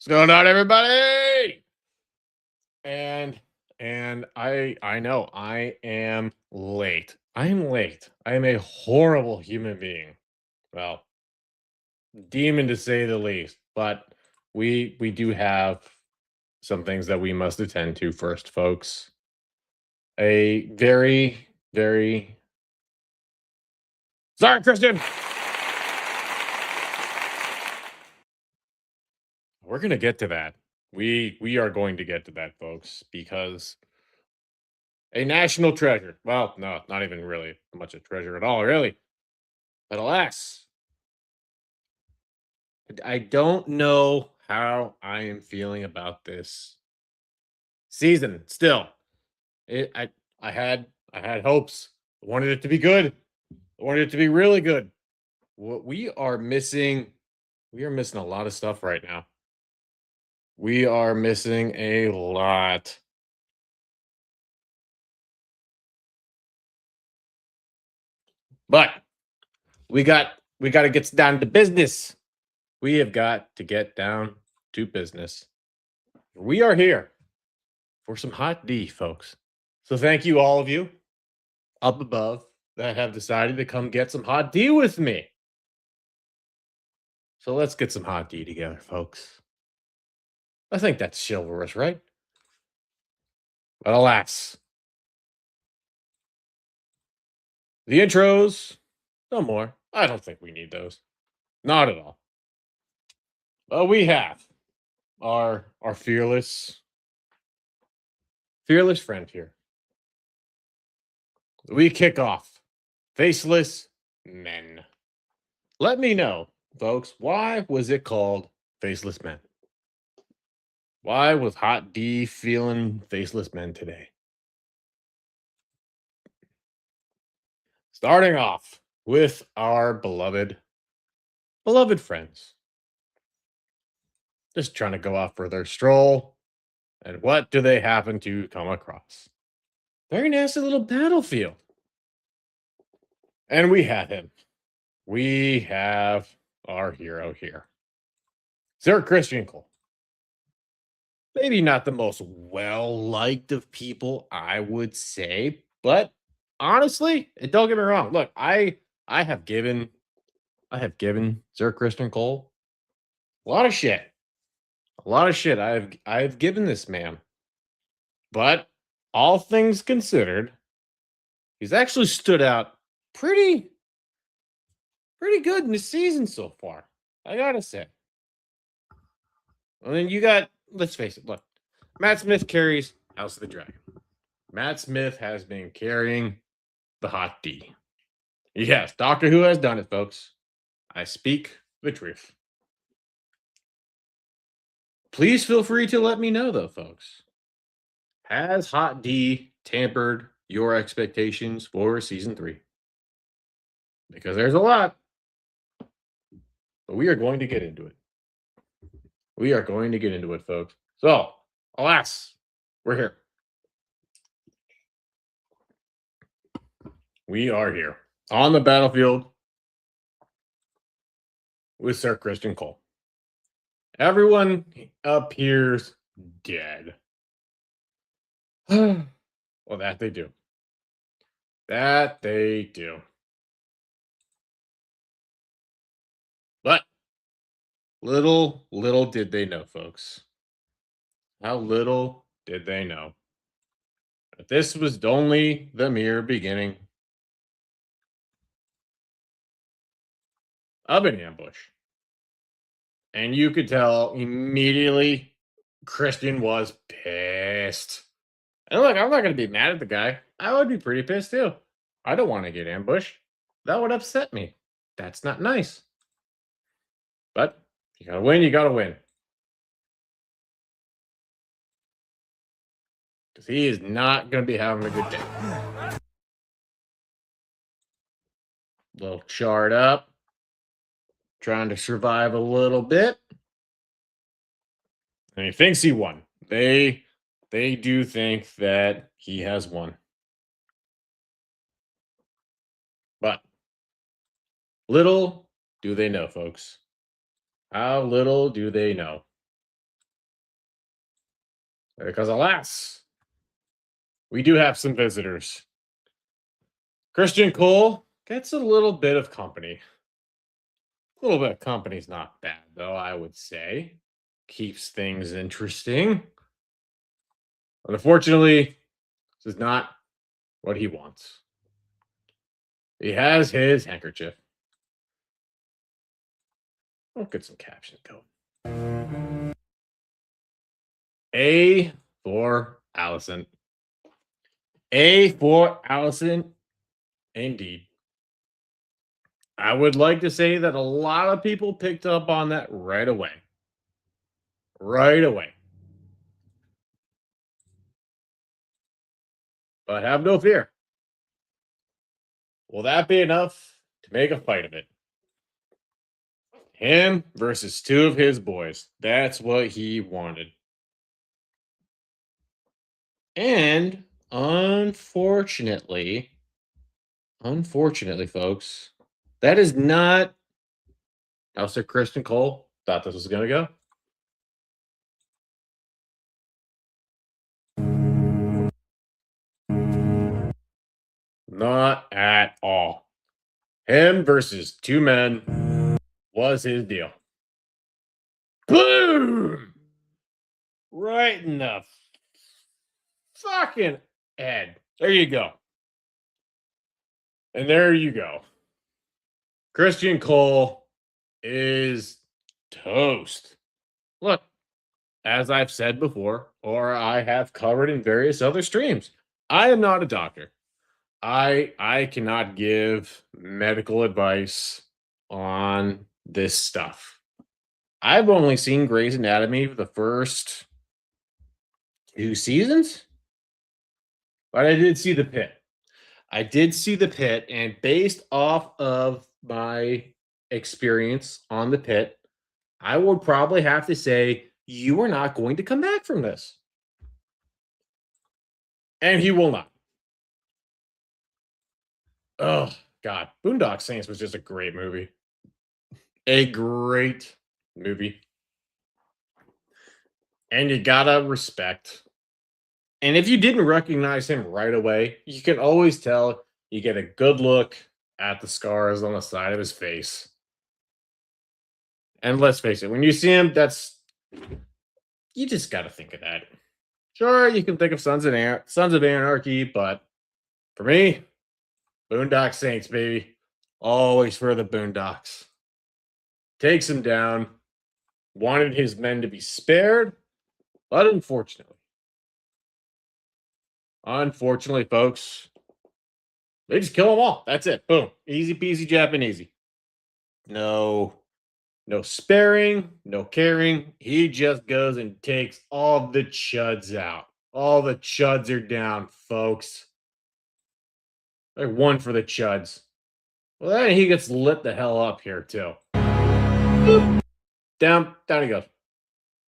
going on, everybody? And I know I am late. I am late. I am a horrible human being. Well, demon to say the least. But we do have some things that we must attend to first, folks. A very sorry, Christian. We're gonna get to that. We are going to get to that, folks, because a national treasure. Well, no, not even really much a treasure at all, really. But alas, I don't know how I am feeling about this season. Still, it, I had hopes. I wanted it to be good. I wanted it to be really good. What we are missing a lot of stuff right now. We are missing a lot. But we got to get down to business. We have got to get down to business. We are here for some hot D, folks. So thank you, all of you up above that have decided to come get some hot D with me. So let's get some hot D together, folks. I think that's chivalrous, right? But alas, the intros, no more. I don't think we need those. Not at all. But we have our fearless friend here. We kick off Faceless Men. Let me know, folks, why was it called Faceless Men? Why was Hot D feeling Faceless Men today? Starting off with our beloved friends. Just trying to go off for their stroll. And what do they happen to come across? Very nasty little battlefield. And we have him. We have our hero here. Sir Criston Cole. Maybe not the most well liked of people, I would say, but honestly, don't get me wrong. Look, I have given Sir Criston Cole a lot of shit. A lot of shit I've given this man. But all things considered, he's actually stood out pretty good in the season so far. I gotta say. And then you got, let's face it, look, Matt Smith carries House of the Dragon. Matt Smith has been carrying the hot D. Yes, Doctor Who has done it, folks. I speak the truth. Please feel free to let me know, though, folks. Has Hot D tampered your expectations for season 3? Because there's a lot, but we are going to get into it. We are going to get into it, folks. So, alas, we're here. We are here on the battlefield with Sir Criston Cole. Everyone appears dead. Well, that they do. That they do. But little did they know, folks. How little did they know that this was only the mere beginning of an ambush. And you could tell immediately Christian was pissed. And look, I'm not going to be mad at the guy. I would be pretty pissed too. I don't want to get ambushed. That would upset me. That's not nice. But you got to win, you got to win. Because he is not going to be having a good day. Little charred up. Trying to survive a little bit. And he thinks he won. They do think that he has won. But little do they know, folks. How little do they know Because alas, we do have some visitors. Criston Cole gets a little bit of company. A little bit of company's not bad, though, I would say. Keeps things interesting. But unfortunately, this is not what he wants. He has his handkerchief. I'll get some captions going. A for Allison. A for Allison, indeed. I would like to say that a lot of people picked up on that right away. Right away. But have no fear. Will that be enough to make a fight of it? Him versus two of his boys. That's what he wanted. And unfortunately, folks, that is not how Sir Criston Cole thought this was going to go. Not at all. Him versus two men was his deal. Boom! Right in the fucking head. There you go. And there you go. Criston Cole is toast. Look, as I've said before, or I have covered in various other streams, I am not a doctor. I cannot give medical advice on this stuff. I've only seen Grey's Anatomy for the first 2 seasons, but I did see the pit. And based off of my experience on the pit, I would probably have to say you are not going to come back from this. And he will not. Oh, God. Boondock Saints was just a great movie. A great movie. And you gotta respect. And if you didn't recognize him right away, you can always tell. You get a good look at the scars on the side of his face. And let's face it, when you see him, you just gotta think of that. Sure, you can think of Sons of Anarchy, but for me, Boondock Saints, baby. Always for the Boondocks. Takes him down. Wanted his men to be spared, but unfortunately, folks, they just kill them all. That's it. Boom. Easy peasy Japanesey. No sparing, no caring. He just goes and takes all the chuds out. All the chuds are down, folks. Like one for the chuds. Well, then he gets lit the hell up here, too. Boop. Down he goes.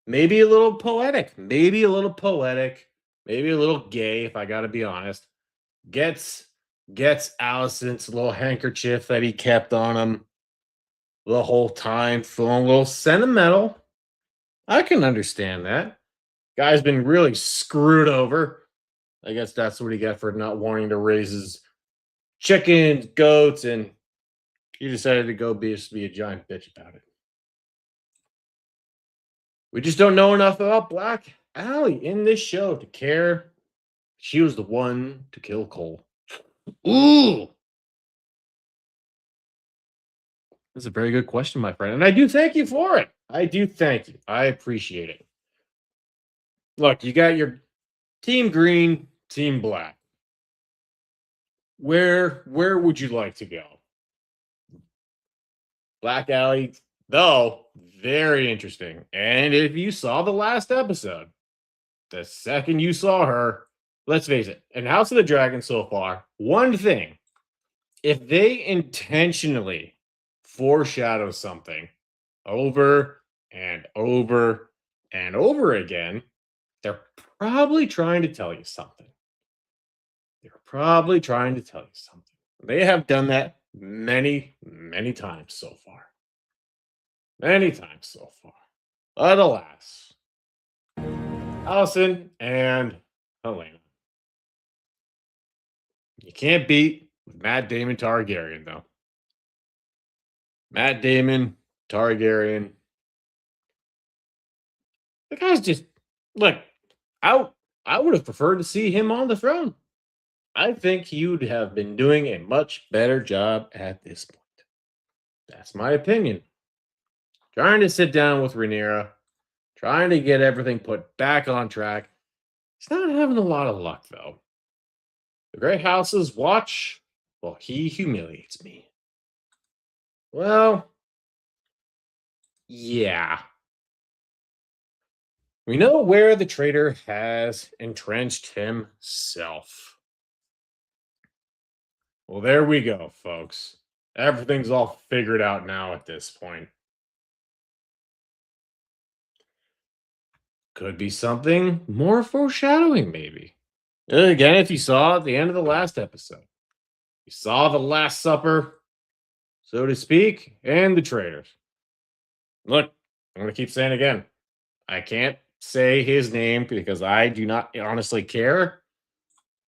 Maybe a little poetic. Maybe a little gay, if I gotta be honest. Gets Allison's little handkerchief that he kept on him the whole time, feeling a little sentimental. I can understand that. Guy's been really screwed over. I guess that's what he got for not wanting to raise his chickens, goats, and he decided to go be a giant bitch about it. We just don't know enough about Black Allie in this show to care. She was the one to kill Cole. Ooh. That's a very good question, my friend. And I do thank you for it. I do thank you. I appreciate it. Look, you got your Team Green, Team Black. Where would you like to go? Black Allie, though, very interesting. And if you saw the last episode, the second you saw her, let's face it, in House of the Dragon so far, one thing, if they intentionally foreshadow something over and over and over again, they're probably trying to tell you something. They have done that many, many times so far. But alas, Allison and Helena. You can't beat Matt Damon Targaryen, though. Matt Damon Targaryen. The guy's just look. I I would have preferred to see him on the throne. I think he would have been doing a much better job at this point. That's my opinion. Trying to sit down with Rhaenyra, trying to get everything put back on track. He's not having a lot of luck, though. The Great House's watch, well, he humiliates me. Well, yeah. We know where the traitor has entrenched himself. Well, there we go, folks. Everything's all figured out now at this point. Could be something more foreshadowing, maybe. Again, if you saw at the end of the last episode, you saw the Last Supper, so to speak, and the traitors. Look, I'm going to keep saying again. I can't say his name because I do not honestly care.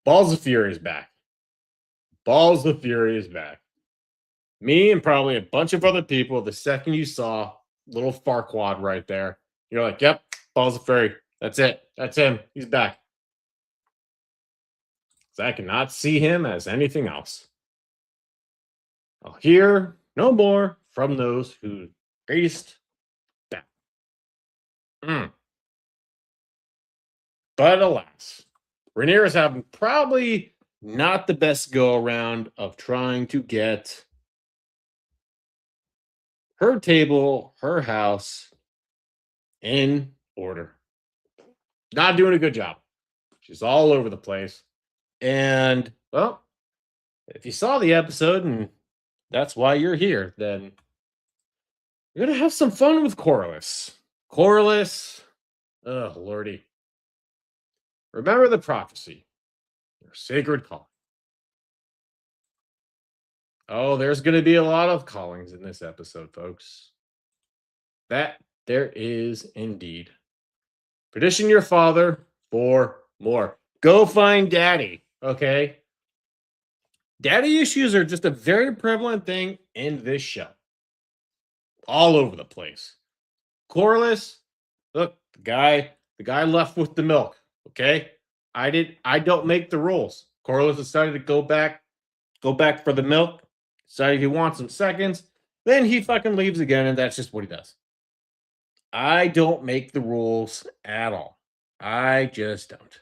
Balls of Fury is back. Balls of Fury is back. Me and probably a bunch of other people, the second you saw little Farquaad right there, you're like, yep, Balls of Fury. That's it. That's him. He's back. So I cannot see him as anything else. I'll hear no more from those who greatest back. But alas, Rhaenyra's having probably not the best go around of trying to get her table, her house in order. Not doing a good job. She's all over the place. And, well, if you saw the episode and that's why you're here, then you're going to have some fun with Corlys. Corlys, oh, lordy. Remember the prophecy, your sacred calling. Oh, there's going to be a lot of callings in this episode, folks. That there is indeed. Petition your father for more. Go find daddy, okay? Daddy issues are just a very prevalent thing in this show. All over the place. Corlys, look, the guy left with the milk, okay? I don't make the rules. Corlys decided to go back for the milk, decided he wants some seconds, then he fucking leaves again, and that's just what he does. I don't make the rules at all. I just don't.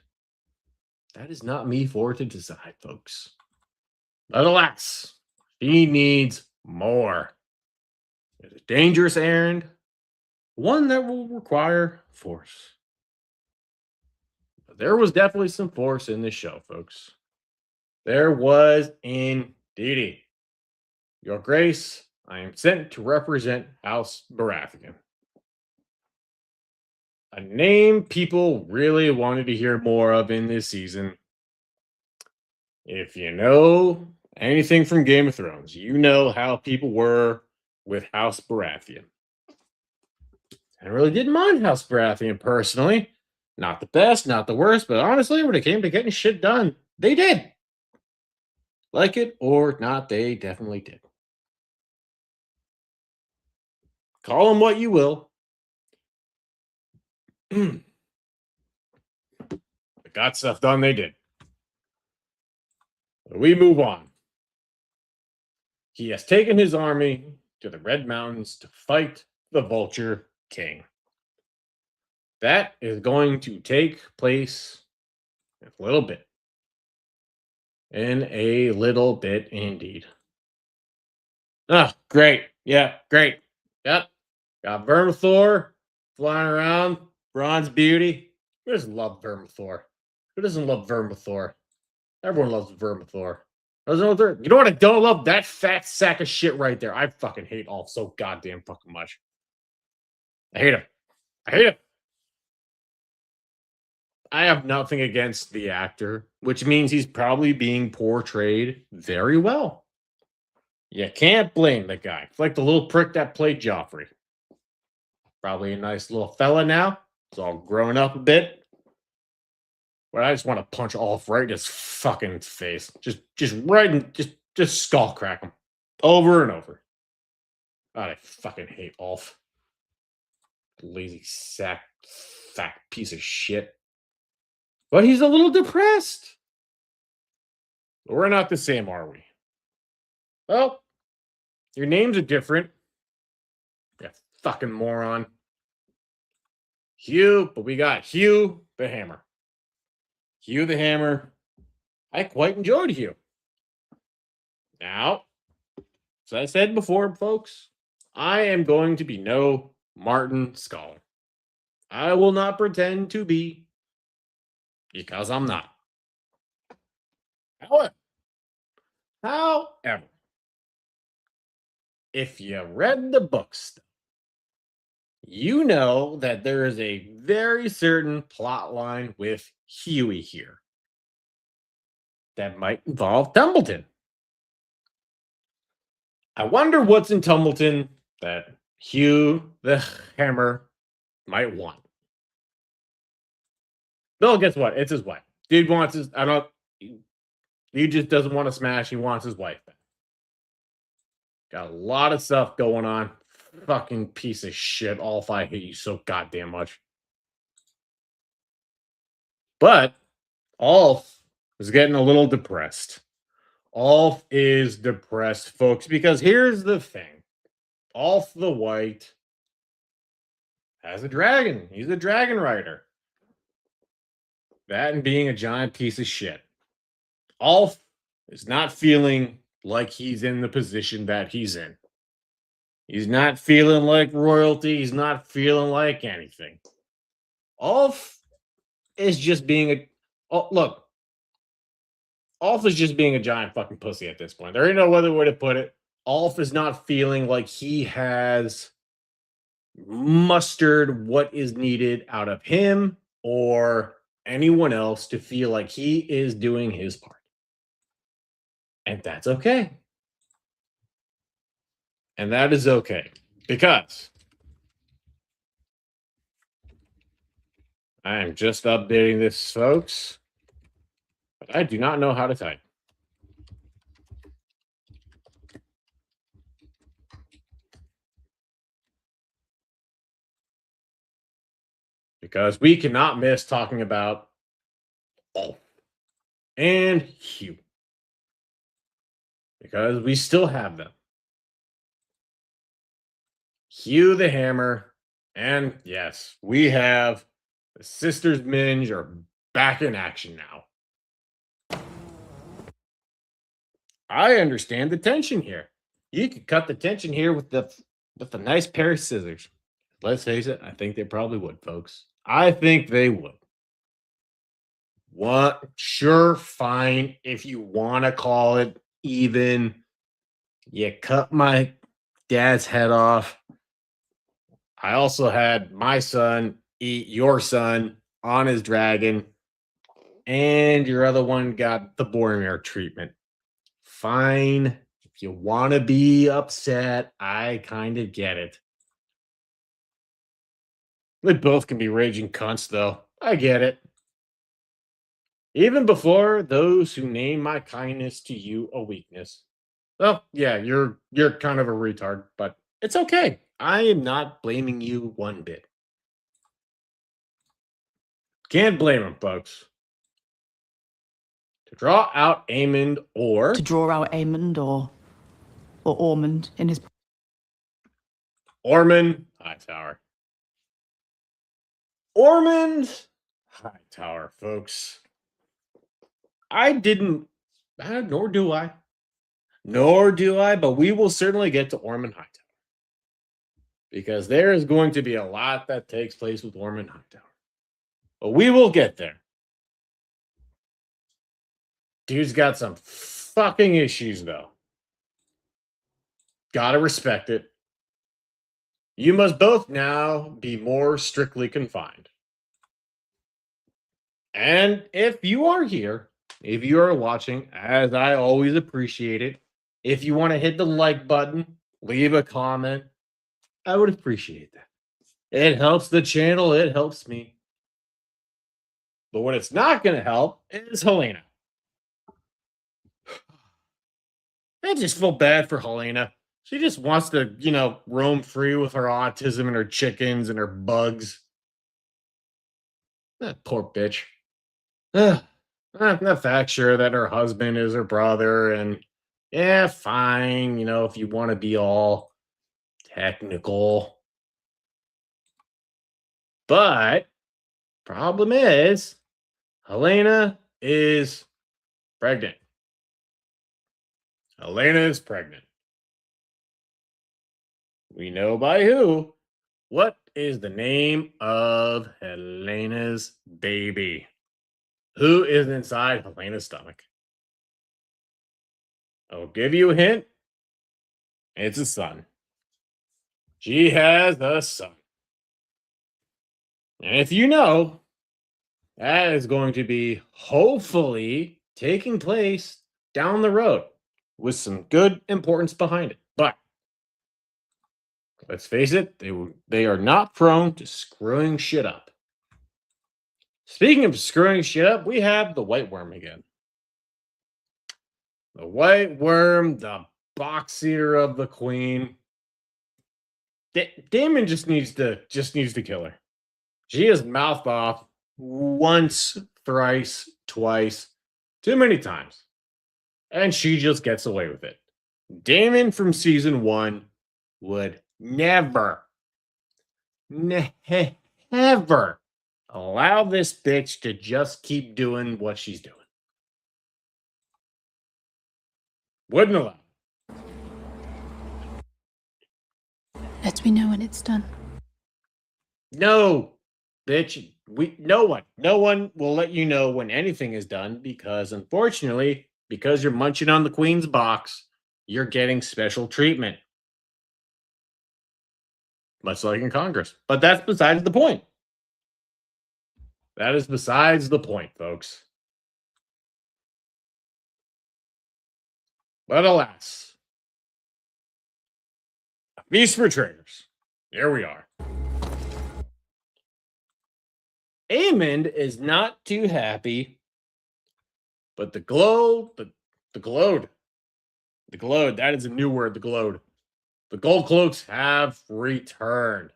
That is not me for to decide, folks. But alas, she needs more. It's a dangerous errand, one that will require force. But there was definitely some force in this show, folks. There was indeed. Your Grace, I am sent to represent House Baratheon. A name people really wanted to hear more of in this season. If you know anything from Game of Thrones, you know how people were with House Baratheon. I really didn't mind House Baratheon personally. Not the best, not the worst, but honestly, when it came to getting shit done, they did. Like it or not, they definitely did. Call them what you will. They got stuff done, they did. We move on. He has taken his army to the Red Mountains to fight the Vulture King. That is going to take place in a little bit. In a little bit, indeed. Oh, great. Yeah, great. Yep. Got Vermithor flying around. Bronze Beauty. Who doesn't love Vermithor? Who doesn't love Vermithor? Everyone loves Vermithor. You know what I don't love? That fat sack of shit right there. I fucking hate Ulf so goddamn fucking much. I hate him. I hate him. I have nothing against the actor, which means he's probably being portrayed very well. You can't blame the guy. It's like the little prick that played Joffrey. Probably a nice little fella now. He's all grown up a bit. But I just want to punch Olaf right in his fucking face. Just right in, just skull crack him. Over and over. God, I fucking hate Olaf. Lazy sack, fat piece of shit. But he's a little depressed. We're not the same, are we? Well, your names are different. You fucking moron. Hugh, but we got Hugh the Hammer. Hugh the Hammer. I quite enjoyed Hugh. Now, as I said before, folks, I am going to be no Martin scholar. I will not pretend to be, because I'm not. However, if you read the books, you know that there is a very certain plot line with Huey here that might involve Tumbleton. I wonder what's in Tumbleton that Hugh the Hammer might want. No, guess what? It's his wife. Dude wants his. He just doesn't want to smash. He wants his wife back. Got a lot of stuff going on. Fucking piece of shit. Olaf, I hate you so goddamn much. But Olaf is getting a little depressed. Olaf is depressed, folks, because here's the thing. Olaf the White has a dragon. He's a dragon rider. That and being a giant piece of shit. Olaf is not feeling like he's in the position that he's in. He's not feeling like royalty. He's not feeling like anything. Olaf is just being a... Oh, look. Olaf is just being a giant fucking pussy at this point. There ain't no other way to put it. Olaf is not feeling like he has mustered what is needed out of him or anyone else to feel like he is doing his part. And that's okay. And that is okay. Because I am just updating this, folks. But I do not know how to type. Because we cannot miss talking about Olaf and Hugh. Because we still have them. Hugh the Hammer. And yes, we have the Sisters Minge are back in action now. I understand the tension here. You could cut the tension here with a nice pair of scissors. Let's face it, I think they probably would, folks. I think they would. What? Sure, fine. If you want to call it even, you cut my dad's head off. I also had my son eat your son on his dragon, and your other one got the Boromir treatment. Fine. If you want to be upset, I kind of get it. They both can be raging cunts, though. I get it. Even before those who name my kindness to you a weakness. Well, yeah, you're kind of a retard, but it's okay. I am not blaming you one bit. Can't blame him, folks. To draw out Aemond or... To draw out Aemond or Ormond in his... Ormund Hightower. Ormund Hightower, folks. I didn't... nor do I. Nor do I, but we will certainly get to Ormund Hightower. Because there is going to be a lot that takes place with Ormund Hightower. But we will get there. Dude's got some fucking issues, though. Gotta respect it. You must both now be more strictly confined. And if you are here, if you are watching, as I always appreciate it, if you want to hit the like button, leave a comment, I would appreciate that. It helps the channel. It helps me. But what it's not going to help is Helena. I just feel bad for Helena. She just wants to, roam free with her autism and her chickens and her bugs. That poor bitch. Ugh. I'm not fact sure that her husband is her brother, and yeah, fine, if you want to be all technical. But problem is, Helena is pregnant. Helena is pregnant. We know by who. What is the name of Helena's baby? Who is inside Helena's stomach? I'll give you a hint. It's a son. She has a son. And if you know, that is going to be hopefully taking place down the road with some good importance behind it. But let's face it, they are not prone to screwing shit up. Speaking of screwing shit up, we have the White Worm again. The White Worm, the box eater of the Queen. Daemon just needs to kill her. She has mouthed off once, thrice, twice, too many times. And she just gets away with it. Daemon from season 1 would never allow this bitch to just keep doing what she's doing. Wouldn't allow. Let me know when it's done. No, bitch. No one will let you know when anything is done because, unfortunately, because you're munching on the Queen's box, you're getting special treatment. Much like in Congress. But that's besides the point. That is besides the point, folks. But alas, a feast for traitors. Here we are. Aemond is not too happy, but the glowed, that is a new word, the glowed. The Gold Cloaks have returned.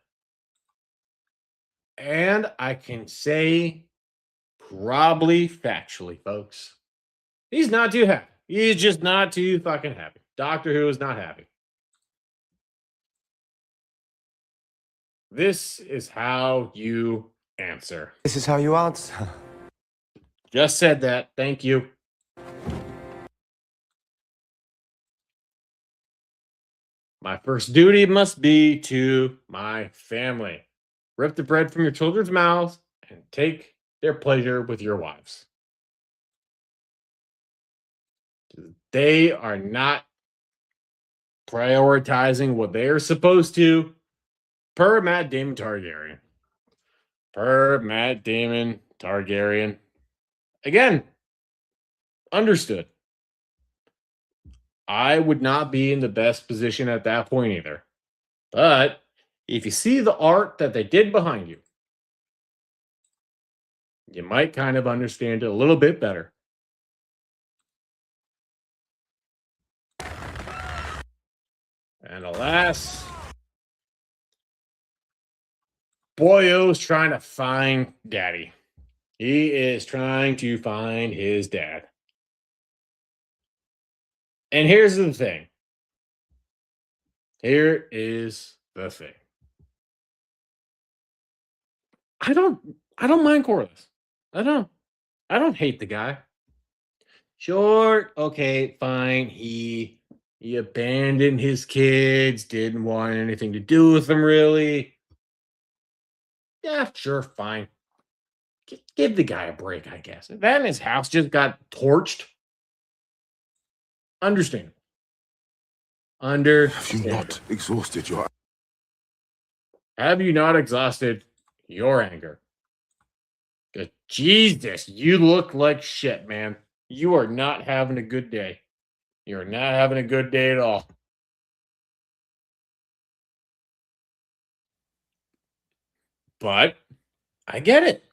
And I can say, probably factually, folks, he's not too happy. He's just not too fucking happy. Doctor Who is not happy. This is how you answer. This is how you answer. Just said that. Thank you. My first duty must be to my family. Rip the bread from your children's mouths and take their pleasure with your wives. They are not prioritizing what they are supposed to per Matt Damon Targaryen. Again, understood. I would not be in the best position at that point either. But if you see the art that they did behind you, you might kind of understand it a little bit better. And alas, Boyo's trying to find Daddy. He is trying to find his dad. And here's the thing. Here is the thing. I don't mind Corlys. I don't hate the guy. Sure, okay, fine. He abandoned his kids, didn't want anything to do with them really. Yeah, sure, fine. Give the guy a break, I guess. Then his house just got torched. Understandable. Have you not exhausted your... Have you not exhausted your anger? Jesus, you look like shit, man. You are not having a good day. You're not having a good day at all. But I get it.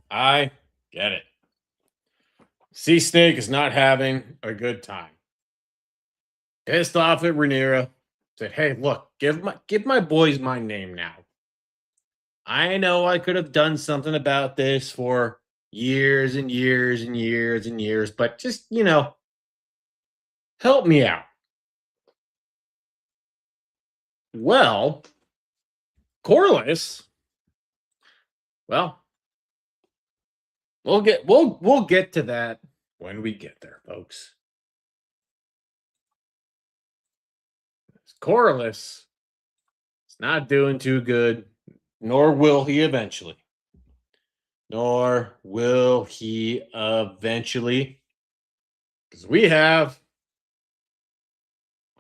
I get it. Sea Snake is not having a good time. Pissed off at Rhaenyra. Said, hey, look, give my boys my name now. I know I could have done something about this for years and years and years and years, but just, help me out. Well, Corlys, well, we'll get to that when we get there, folks. Corlys is not doing too good, nor will he eventually. Nor will he eventually. Because we have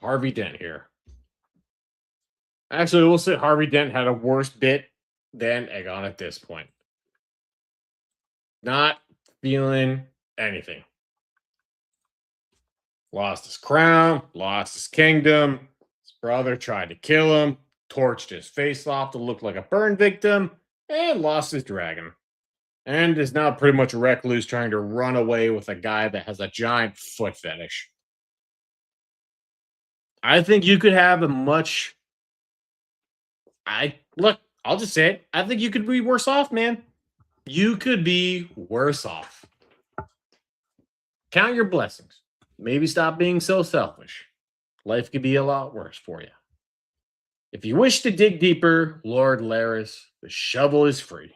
Harvey Dent here. Actually, we'll say Harvey Dent had a worse bit than Aegon at this point. Not feeling anything. Lost his crown, lost his kingdom. His brother tried to kill him, torched his face off to look like a burn victim, and lost his dragon. And is now pretty much a recluse trying to run away with a guy that has a giant foot fetish. I think you could have a much... I'll just say it. I think you could be worse off, man. You could be worse off. Count your blessings. Maybe stop being so selfish. Life could be a lot worse for you. If you wish to dig deeper, Lord Larys, the shovel is free.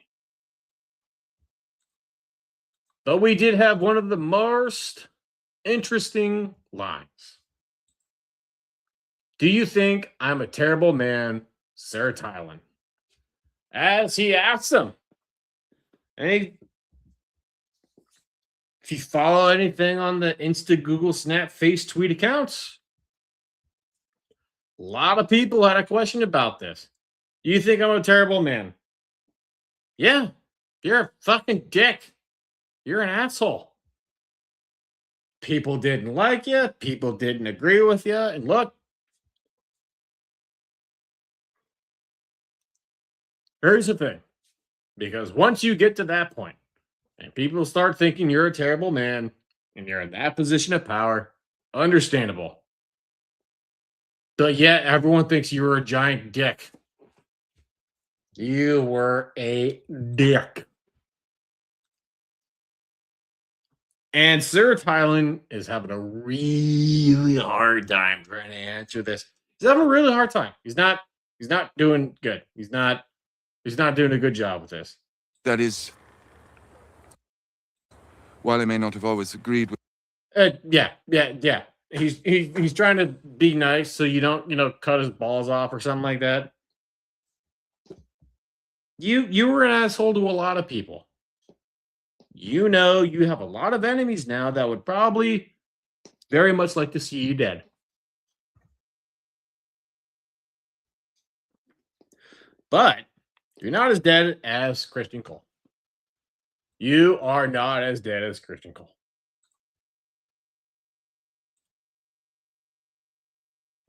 But we did have one of the most interesting lines. Do you think I'm a terrible man, Sir Tywin? As he asks him. And if you follow anything on the Insta, Google, Snap, Face, tweet accounts, a lot of people had a question about this. Do you think I'm a terrible man? Yeah, you're a fucking dick. You're an asshole. People didn't like you. People didn't agree with you. And look, here's the thing. Because once you get to that point, and people start thinking you're a terrible man, and you're in that position of power, understandable. But yet, everyone thinks you were a giant dick. You were a dick. And Sir Tywin is having a really hard time trying to answer this. He's having a really hard time. He's not doing good. He's not doing a good job with this. That is, while I may not have always agreed with... Yeah. He's trying to be nice so you don't, cut his balls off or something like that. You were an asshole to a lot of people. You have a lot of enemies now that would probably very much like to see you dead. But you're not as dead as Criston Cole. You are not as dead as Criston Cole.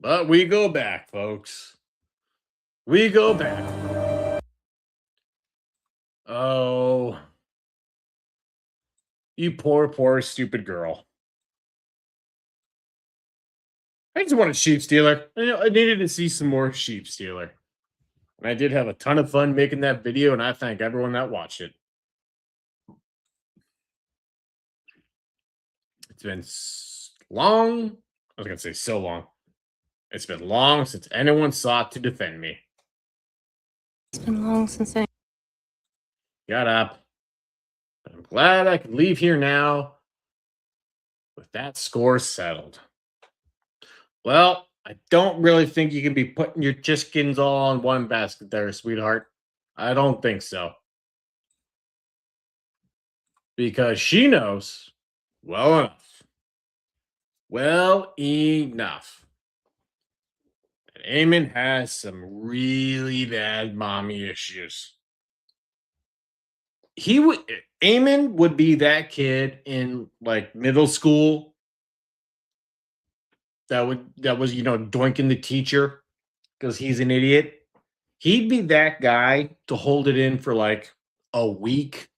But we go back, folks. We go back. Oh, you poor, stupid girl. I just wanted Sheep Stealer. I needed to see some more Sheep Stealer. And I did have a ton of fun making that video, and I thank everyone that watched it. It's been long. I was going to say so long. It's been long since anyone sought to defend me. It's been long since I... Got up. But I'm glad I can leave here now with that score settled. Well, I don't really think you can be putting your chickens all in one basket there, sweetheart. I don't think so. Because she knows well enough. Well enough. And Aemon has some really bad mommy issues. Aemon would be that kid in like middle school that was doinking the teacher because he's an idiot. He'd be that guy to hold it in for like a week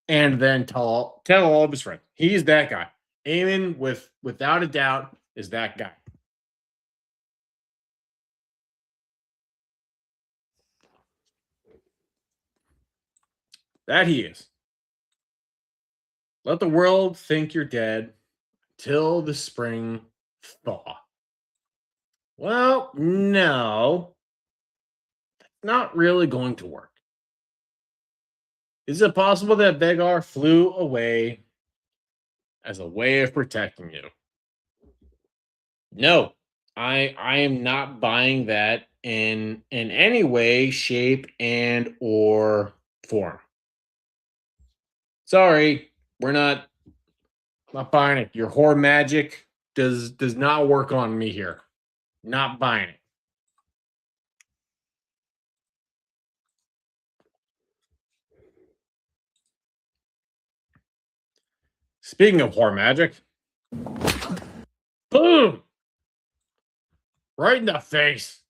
and then tell all of his friends. He's that guy. Aemon, without a doubt, is that guy. That he is. Let the world think you're dead till the spring thaw. Well, no. That's not really going to work. Is it possible that Vhagar flew away as a way of protecting you? No. I am not buying that in any way, shape, and or form. Sorry, we're not buying it. Your whore magic does not work on me here. Not buying it. Speaking of whore magic, boom! Right in the face.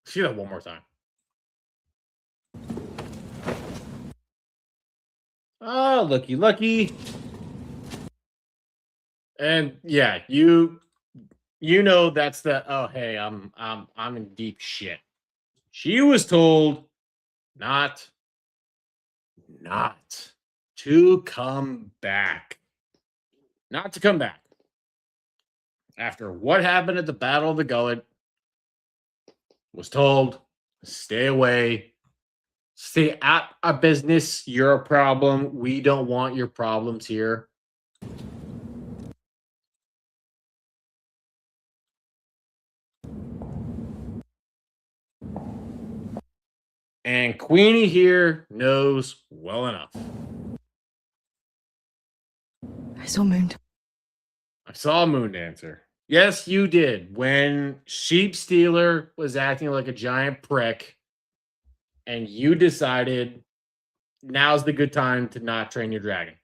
See that one more time. Oh, lucky. And yeah, you know that's the oh hey, I'm in deep shit. She was told not to come back. Not to come back. After what happened at the Battle of the Gullet, was told, stay away. Stay out of business. You're a problem. We don't want your problems here. And Queenie here knows well enough. I saw Moon. I saw Moon Dancer. Yes, you did. When Sheep Stealer was acting like a giant prick, and you decided now's the good time to not train your dragon.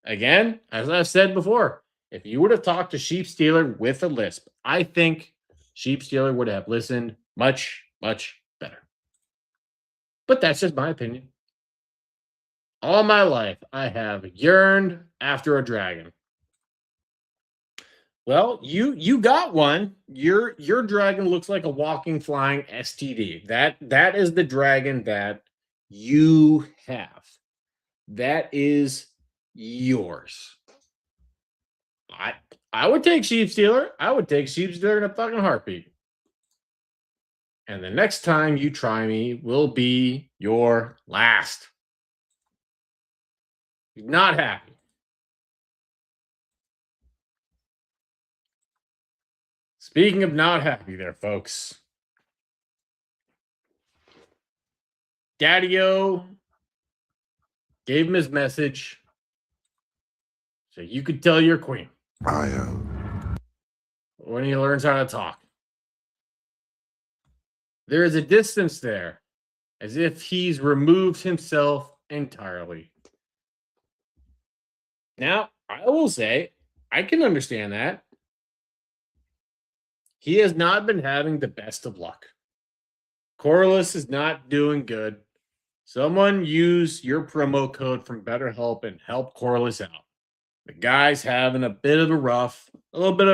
Again, as I've said before, if you would have talked to Sheep Stealer with a lisp, I think Sheep Stealer would have listened much, much better. But that's just my opinion. All my life, I have yearned after a dragon. Well, you got one. Your dragon looks like a walking, flying STD. That is the dragon that you have. That is yours. I would take Sheep Stealer. I would take Sheep Stealer in a fucking heartbeat. And the next time you try me will be your last. Not happy. Speaking of not happy there, folks. Daddy-O gave him his message so you could tell your queen. When he learns how to talk. There is a distance there, as if he's removed himself entirely. Now, I will say, I can understand that. He has not been having the best of luck. Corlys is not doing good. Someone use your promo code from BetterHelp and help Corlys out. The guy's having a little bit of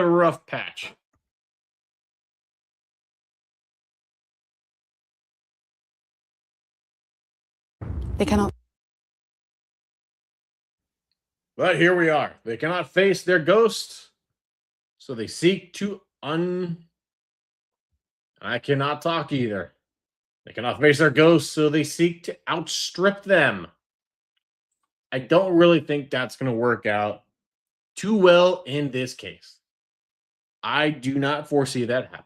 a rough patch. They cannot. But here we are. They cannot face their ghosts, so they seek to I cannot talk either. They cannot face their ghosts, so they seek to outstrip them. I don't really think that's going to work out too well in this case. I do not foresee that happening.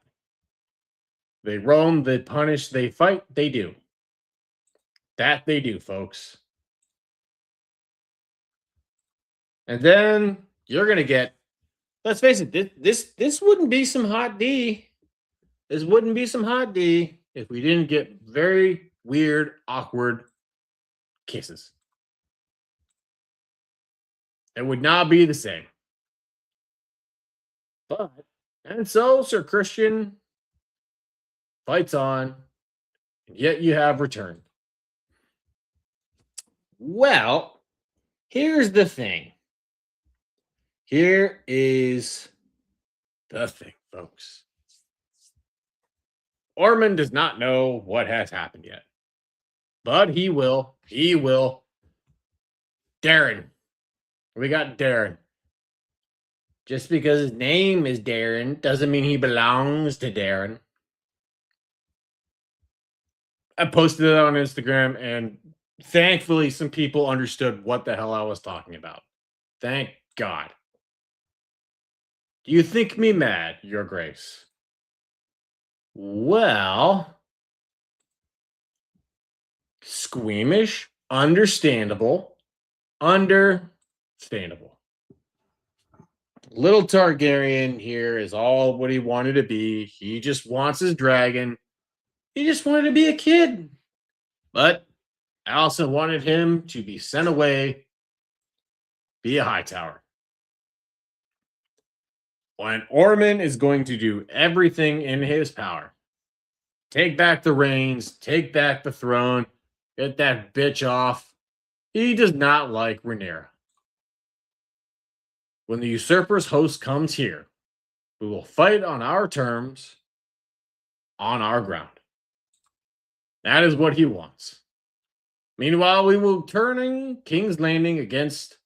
They roam, they punish, they fight, they do. That they do, folks. And then you're going to get, let's face it, this wouldn't be some hot D. This wouldn't be some hot D if we didn't get very weird, awkward kisses. It would not be the same. But, and so Sir Criston fights on, and yet you have returned. Well, Here's the thing. Here is the thing, folks. Ormond does not know what has happened yet. But he will. He will. Darren. We got Darren. Just because his name is Darren doesn't mean he belongs to Darren. I posted it on Instagram, and thankfully some people understood what the hell I was talking about. Thank God. Do you think me mad, Your Grace? Well, squeamish, understandable, understandable. Little Targaryen here is all what he wanted to be. He just wants his dragon. He just wanted to be a kid. But Alicent wanted him to be sent away, be a Hightower. When Ormond is going to do everything in his power, take back the reins, take back the throne, get that bitch off. He does not like Rhaenyra. When the usurper's host comes here, we will fight on our terms, on our ground. That is what he wants. Meanwhile, we will turn King's Landing against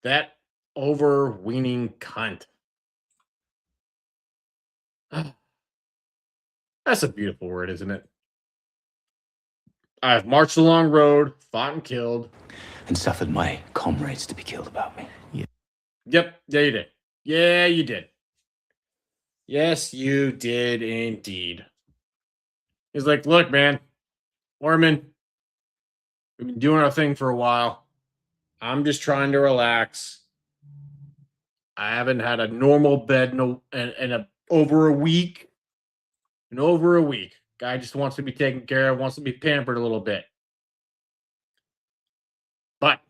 that overweening cunt. That's a beautiful word, isn't it? I've marched a long road, fought and killed. And suffered my comrades to be killed about me. Yep, yeah, you did. Yeah, you did. Yes, you did indeed. He's like, look, man, Ormond, we've been doing our thing for a while. I'm just trying to relax. I haven't had a normal bed in over a week. In over a week. Guy just wants to be taken care of, wants to be pampered a little bit. But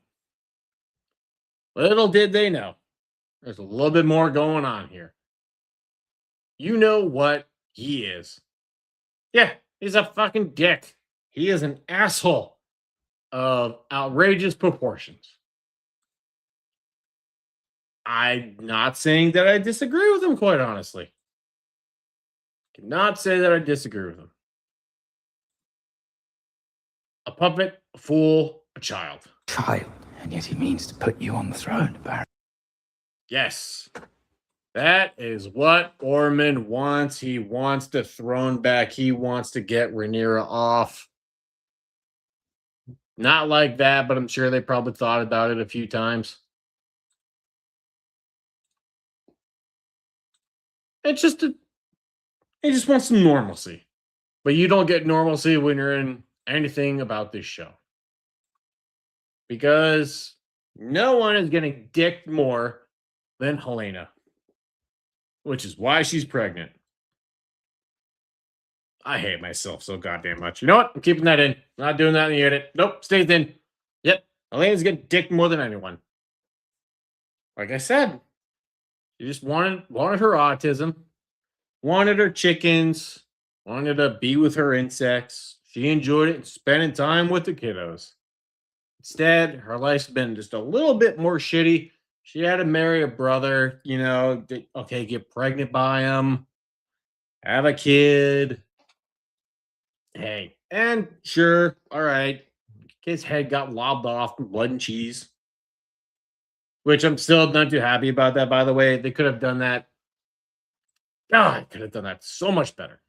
little did they know, there's a little bit more going on here. You know what he is. Yeah, he's a fucking dick. He is an asshole of outrageous proportions. I'm not saying that I disagree with him, quite honestly. Cannot say that I disagree with him. A puppet, a fool, a child. Child, and yet he means to put you on the throne, Baron. Yes. That is what Ormond wants. He wants the throne back. He wants to get Rhaenyra off. Not like that, but I'm sure they probably thought about it a few times. He just wants some normalcy. But you don't get normalcy when you're in anything about this show. Because no one is getting dicked more than Helena. Which is why she's pregnant. I hate myself so goddamn much. You know what? I'm keeping that in. I'm not doing that in the edit. Nope, stays in. Yep, Helena's getting dicked more than anyone. Like I said, she just wanted her autism, wanted her chickens, wanted to be with her insects. She enjoyed it and spending time with the kiddos. Instead, her life's been just a little bit more shitty. She had to marry a brother, get pregnant by him, have a kid. Hey, and sure, all right. Kid's head got lobbed off from blood and cheese. Which I'm still not too happy about that, by the way. They could have done that. God, could have done that so much better.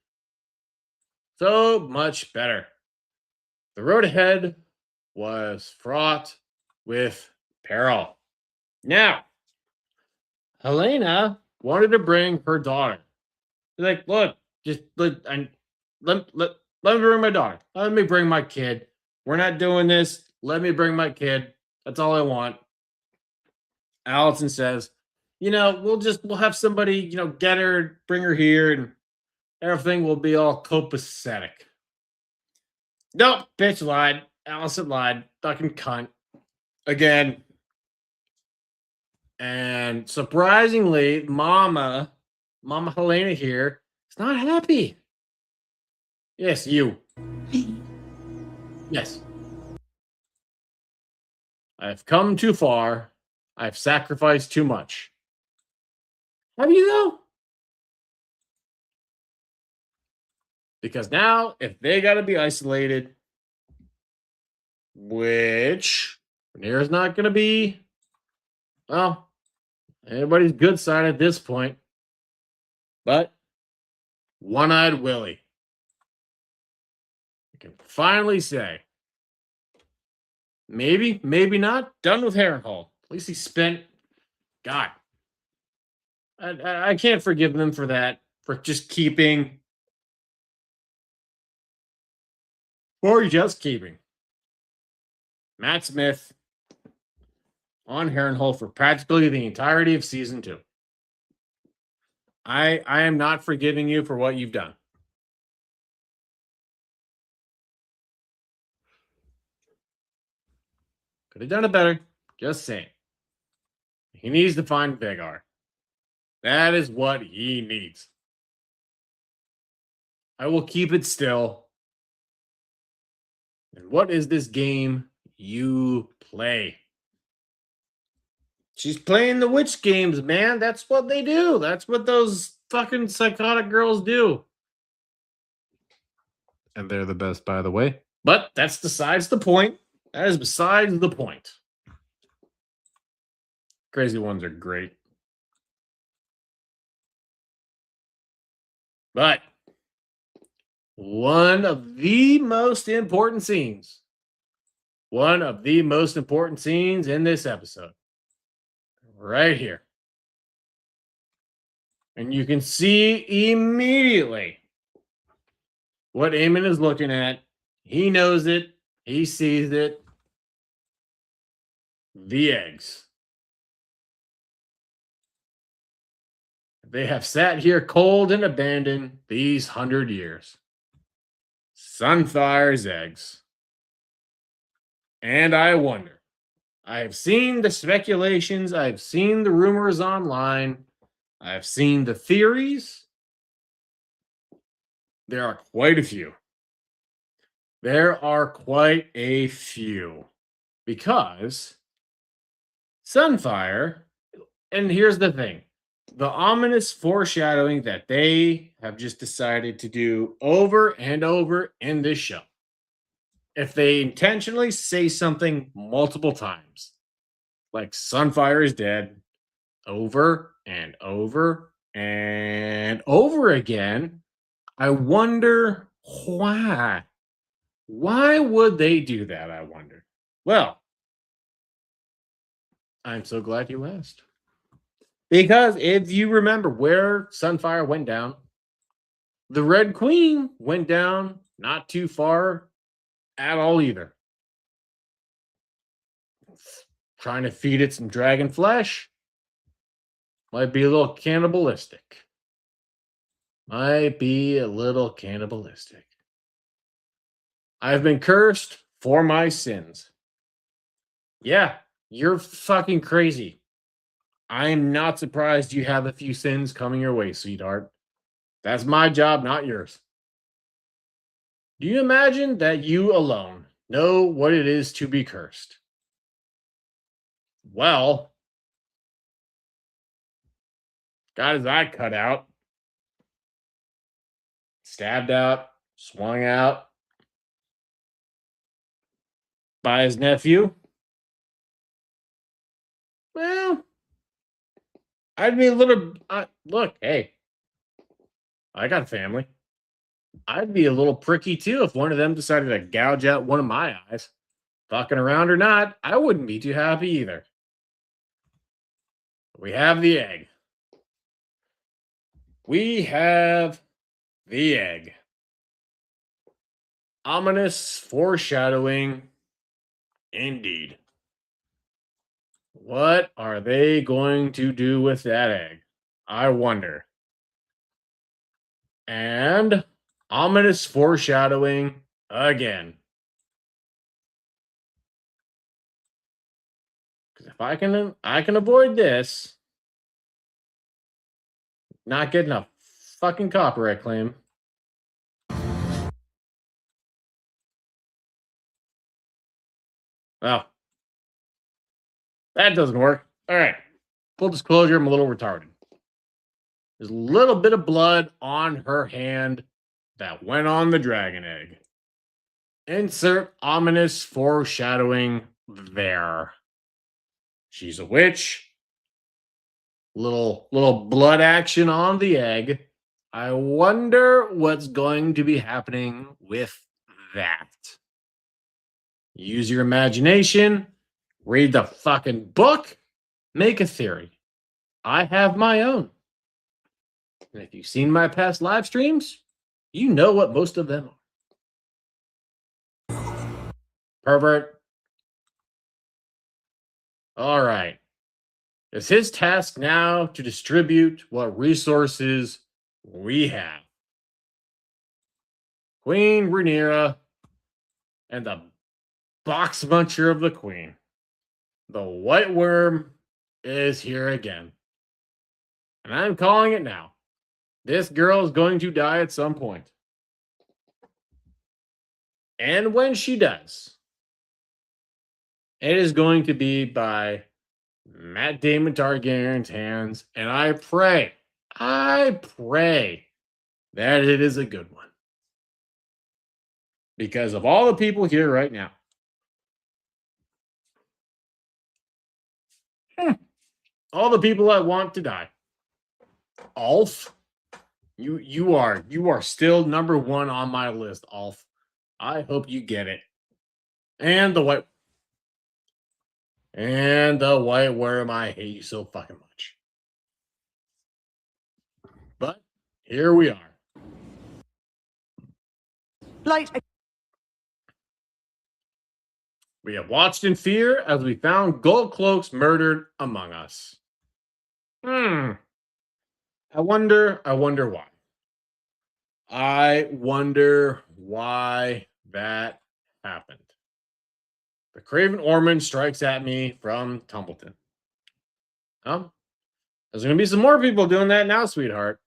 So much better. The road ahead was fraught with peril. Now, Helena wanted to bring her daughter. She's like, look, just let me bring my daughter. Let me bring my kid. We're not doing this. Let me bring my kid. That's all I want. Alicent says, we'll have somebody, get her, bring her here, and everything will be all copacetic. Nope, bitch lied. Alicent lied. Fucking cunt. Again. And surprisingly, Mama Helena here is not happy. Yes, you. Me? Yes. I've come too far. I've sacrificed too much. Have you, though? Because now, if they got to be isolated, which Rhaenyra's not going to be, well, anybody's good side at this point. But One-Eyed Willie, I can finally say, maybe, maybe not, done with Harrenhal. At least he spent, God, I can't forgive them for that, for just keeping, Matt Smith on Harrenhal for practically the entirety of season 2. I am not forgiving you for what you've done. Could have done it better. Just saying. He needs to find Vhagar. That is what he needs. I will keep it still. And what is this game you play? She's playing the witch games, man. That's what they do. That's what those fucking psychotic girls do. And they're the best, by the way. But that's besides the point. That is besides the point. Crazy ones are great. But one of the most important scenes in this episode, right here. And you can see immediately what Aemon is looking at. He knows it. He sees it. The eggs. They have sat here cold and abandoned these 100 years. Sunfire's eggs. And I wonder. I have seen the speculations. I've seen the rumors online. I've seen the theories. There are quite a few. Because Sunfire, and here's the thing. The ominous foreshadowing that they have just decided to do over and over in this show. If they intentionally say something multiple times, like Sunfire is dead, over and over and over again, I wonder why. Why would they do that, I wonder? Well, I'm so glad you asked. Because if you remember where Sunfire went down, the Red Queen went down not too far at all either. Trying to feed it some dragon flesh might be a little cannibalistic. I've been cursed for my sins. Yeah, you're fucking crazy. I'm not surprised you have a few sins coming your way, sweetheart. That's my job, not yours. Do you imagine that you alone know what it is to be cursed? Well, got his eye cut out, stabbed out, swung out by his nephew. Well, I'd be a little... look, hey, I got a family. I'd be a little pricky too if one of them decided to gouge out one of my eyes. Fucking around or not, I wouldn't be too happy either. We have the egg. Ominous foreshadowing, indeed. What are they going to do with that egg? I wonder. And ominous foreshadowing again. Because if I can avoid this, not getting a fucking copyright claim. Well, That doesn't work. All right. Full disclosure, I'm a little retarded. There's a little bit of blood on her hand that went on the dragon egg. Insert ominous foreshadowing there. She's a witch. Little blood action on the egg. I wonder what's going to be happening with that. Use your imagination. Read the fucking book. Make a theory. I have my own. And if you've seen my past live streams, you know what most of them are. Pervert. All right. It's his task now to distribute what resources we have. Queen Rhaenyra and the box muncher of the queen. The white worm is here again. And I'm calling it now. This girl is going to die at some point. And when she does, it is going to be by Matt Daemon Targaryen's hands. And I pray that it is a good one. Because of all the people here right now. All the people I want to die. Ulf, you are still number one on my list, Ulf. I hope you get it. And the white worm, I hate you so fucking much. But here we are. Light. We have watched in fear as we found Gold Cloaks murdered among us. I wonder why. I wonder why that happened. The Craven Ormond strikes at me from Tumbleton. There's going to be some more people doing that now, sweetheart.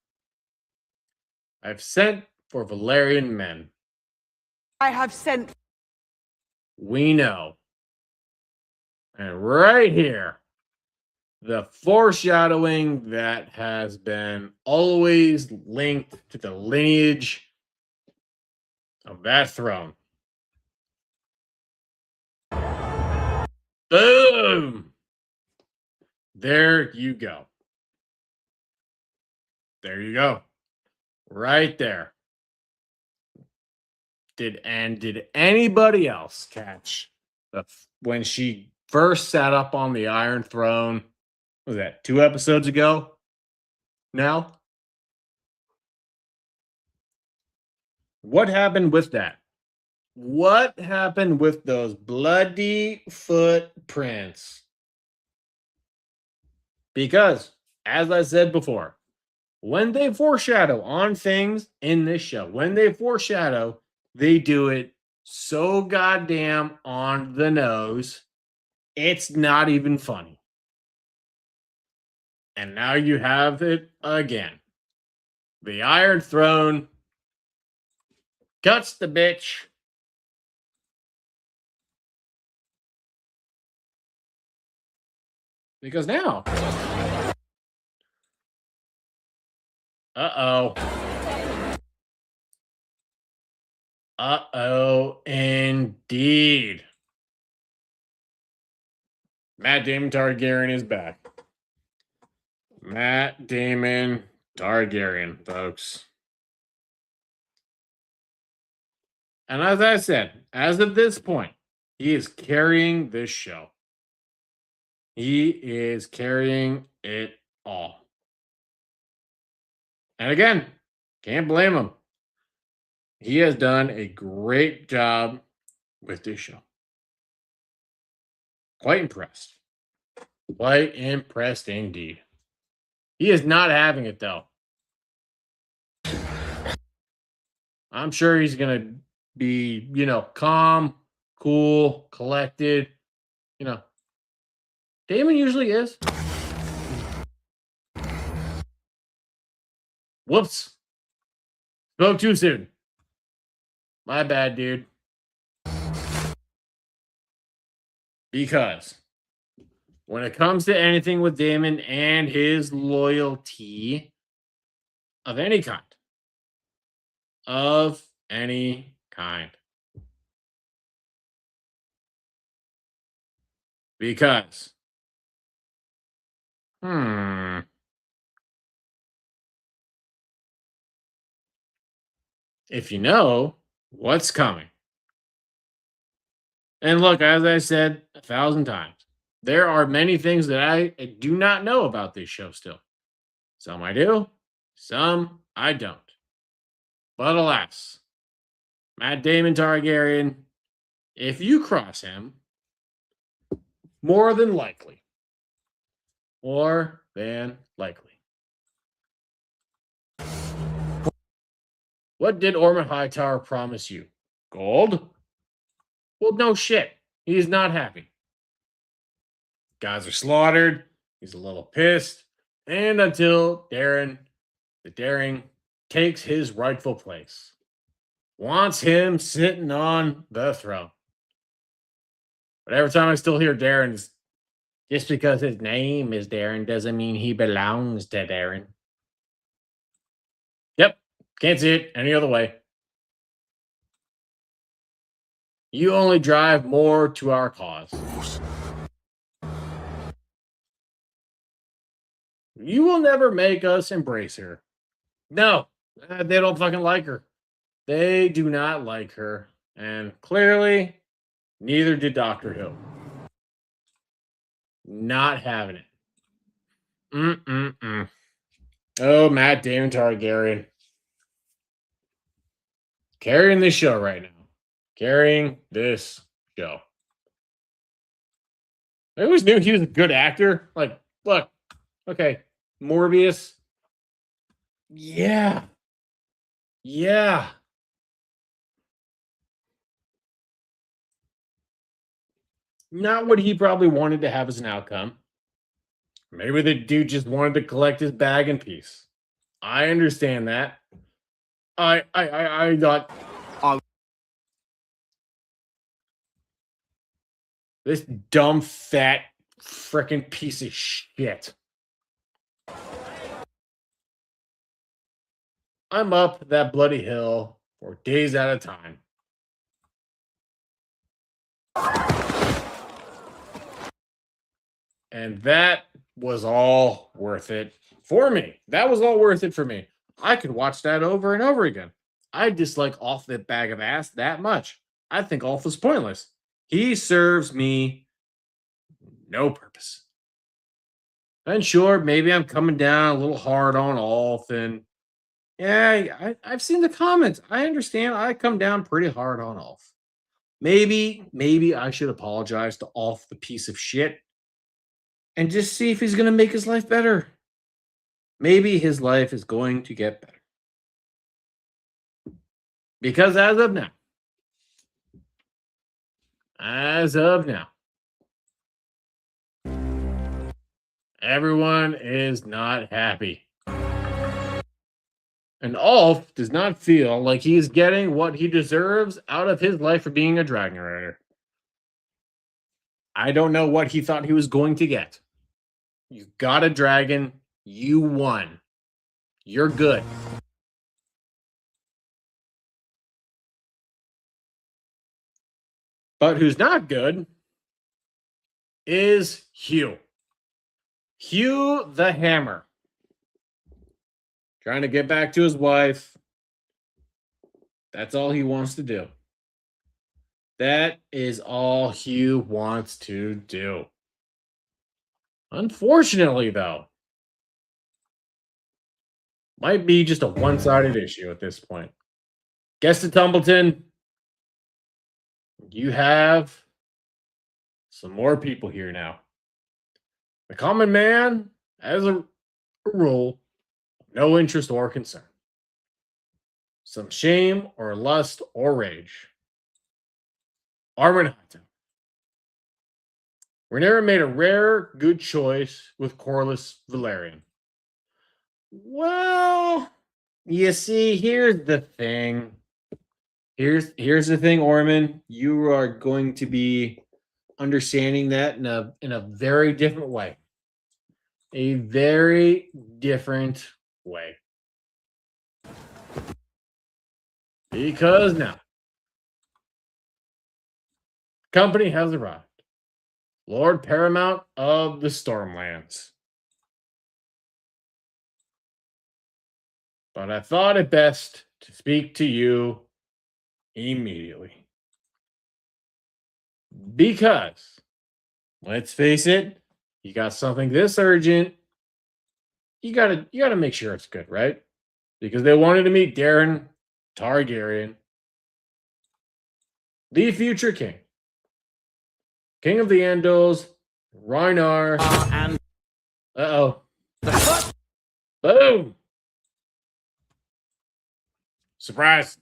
I've sent for Valyrian men. I have sent. We know. And right here, the foreshadowing that has been always linked to the lineage of that throne. Boom! There you go. There you go. Right there. Did anybody else catch when she first sat up on the Iron Throne? Was that 2 episodes ago? Now? What happened with that? What happened with those bloody footprints? Because, as I said before, when they foreshadow on things in this show, when they foreshadow, they do it so goddamn on the nose, it's not even funny. And now you have it again. The Iron Throne cuts the bitch. Because now, indeed. Matt Daemon Targaryen is back. Matt Daemon Targaryen, folks. And as I said, as of this point, he is carrying this show. He is carrying it all. And again, can't blame him. He has done a great job with this show. Quite impressed. Quite impressed indeed. He is not having it, though. I'm sure he's going to be, calm, cool, collected. Daemon usually is. Whoops. Spoke too soon. My bad, dude. Because when it comes to anything with Daemon and his loyalty of any kind. Of any kind. Because, if you know what's coming. And look, as I said 1,000 times, there are many things that I do not know about this show still. Some I do, some I don't. But alas, Matt Daemon Targaryen, if you cross him, more than likely. What did Ormund Hightower promise you? Gold? Well, no shit. He's not happy. Guys are slaughtered. He's a little pissed. And until the Daring, takes his rightful place. Wants him sitting on the throne. But every time I still hear Darren's, just because his name is Darren doesn't mean he belongs to Darren. Yep. Can't see it any other way. You only drive more to our cause. You will never make us embrace her. No, they don't fucking like her. They do not like her. And clearly, neither did Dr. Who. Not having it. Oh, Matt Daemon Targaryen. Carrying this show right now. Carrying this show. I always knew he was a good actor. Like, look. Okay. Morbius. Yeah. Not what he probably wanted to have as an outcome. Maybe the dude just wanted to collect his bag in peace. I understand that. I thought this dumb, fat, frickin' piece of shit. I'm up that bloody hill for days at a time. And that was all worth it for me. That was all worth it for me. I could watch that over and over again. I dislike Off that bag of ass that much. I think Ulf is pointless. He serves me no purpose. And sure, maybe I'm coming down a little hard on Ulf, and yeah, I've seen the comments. I understand. I come down pretty hard on Ulf. Maybe I should apologize to Ulf, the piece of shit, and just see if he's going to make his life better. Maybe his life is going to get better. Because as of now, everyone is not happy. And Ulf does not feel like he is getting what he deserves out of his life for being a dragon rider. I don't know what he thought he was going to get. You got a dragon. You won. You're good. But who's not good is Hugh. Hugh the Hammer. Trying to get back to his wife. That's all he wants to do. That is all Hugh wants to do. Unfortunately, though, might be just a one-sided issue at this point. Guess to Tumbleton, you have some more people here now. The common man, as a rule, no interest or concern. Some shame or lust or rage. Ormund Hightower. Rhaenyra made a rare, good choice with Corlys Velaryon. Well, you see, here's the thing. Here's the thing, Ormond. You are going to be understanding that in a very different way. A very different way. Because now, company has arrived. Lord Paramount of the Stormlands. But I thought it best to speak to you immediately. Because, let's face it, you got something this urgent, you gotta make sure it's good, right? Because they wanted to meet Darren Targaryen, the future king. King of the Andals, Rhinar, and boom! Surprise!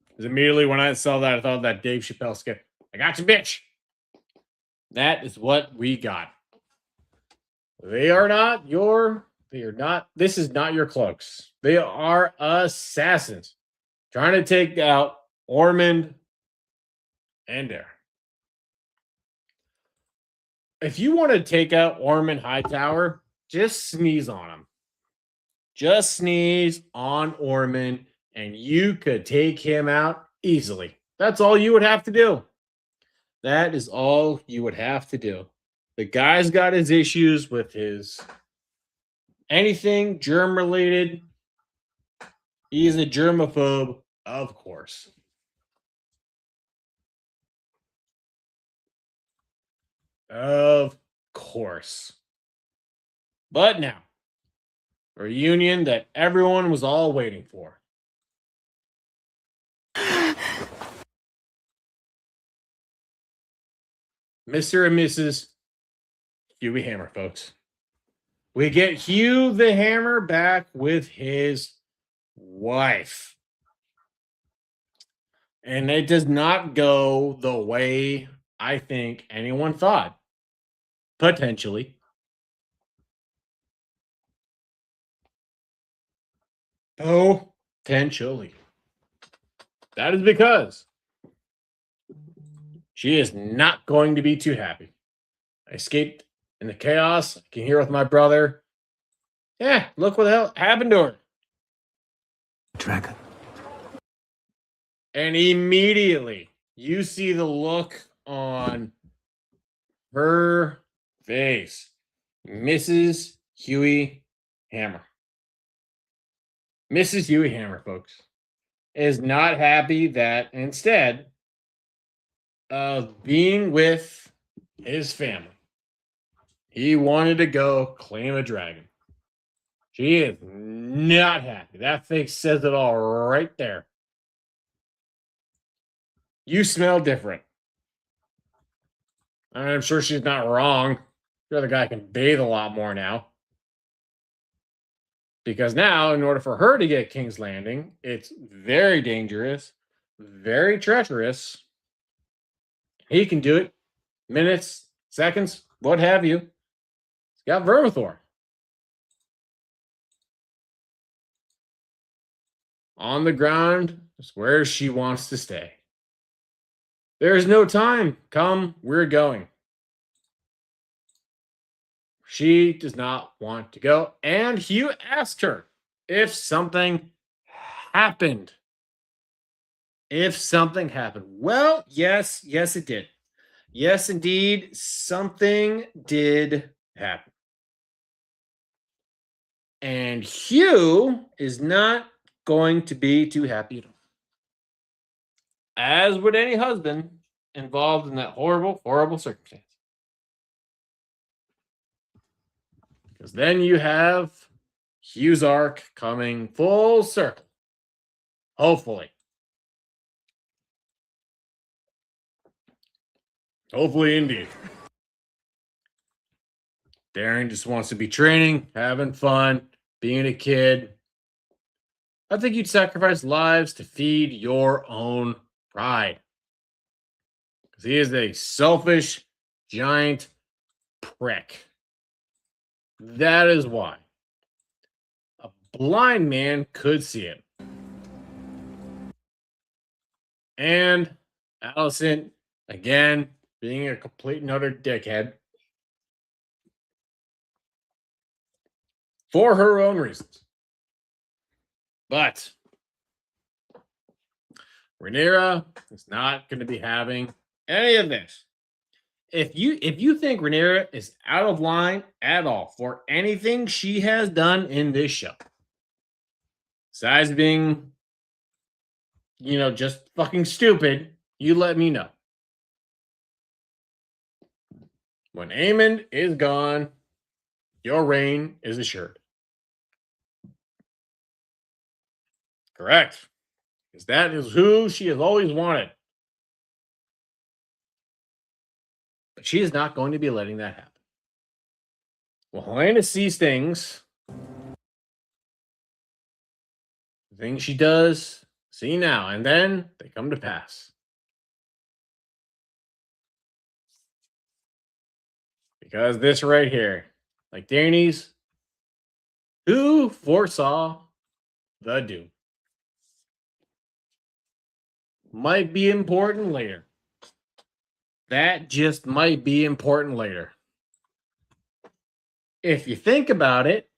Because immediately when I saw that, I thought of that Dave Chappelle skit. I got you, bitch! That is what we got. They are not, this is not your cloaks. They are assassins trying to take out Ormund and Darren. If you want to take out Ormund Hightower, just sneeze on him. Just sneeze on Ormund, and you could take him out easily. That's all you would have to do. That is all you would have to do. The guy's got his issues with his anything germ related. He's a germaphobe, of course. Of course. But now, a reunion that everyone was all waiting for. Mr. and Mrs. Hughie Hammer, folks. We get Hugh the Hammer back with his wife. And it does not go the way I think anyone thought. Potentially. Potentially. That is because she is not going to be too happy. I escaped in the chaos. I can hear with my brother. Yeah, look what the hell happened to her. Dragon. And immediately you see the look on her face. Mrs. Hughie Hammer. Mrs. Hughie Hammer, folks, is not happy that instead of being with his family, he wanted to go claim a dragon. She is not happy. That face says it all right there. You smell different. I'm sure she's not wrong. The other guy can bathe a lot more now. Because now, in order for her to get King's Landing, it's very dangerous, very treacherous. He can do it. Minutes, seconds, what have you. He's got Vermithor. On the ground is where she wants to stay. There is no time. Come, we're going. She does not want to go. And Hugh asked her if something happened. If something happened. Well, yes, it did. Yes, indeed, something did happen. And Hugh is not going to be too happy at all. As would any husband involved in that horrible, horrible circumstance. Because then you have Hugh's arc coming full circle. Hopefully. Hopefully, indeed. Darren just wants to be training, having fun, being a kid. I think you'd sacrifice lives to feed your own pride. Because he is a selfish, giant prick. That is why. A blind man could see it. And Allison, Again, being a complete and utter dickhead. For her own reasons. But Rhaenyra is not going to be having any of this. If you think Rhaenyra is out of line at all for anything she has done in this show, besides being, just fucking stupid, you let me know. When Aemond is gone, your reign is assured. Correct. Because that is who she has always wanted. But she is not going to be letting that happen. Well, Helena sees things she does see now, and then they come to pass. Because this right here, like Dany's, who foresaw the doom? Might be important later. That just might be important later. If you think about it,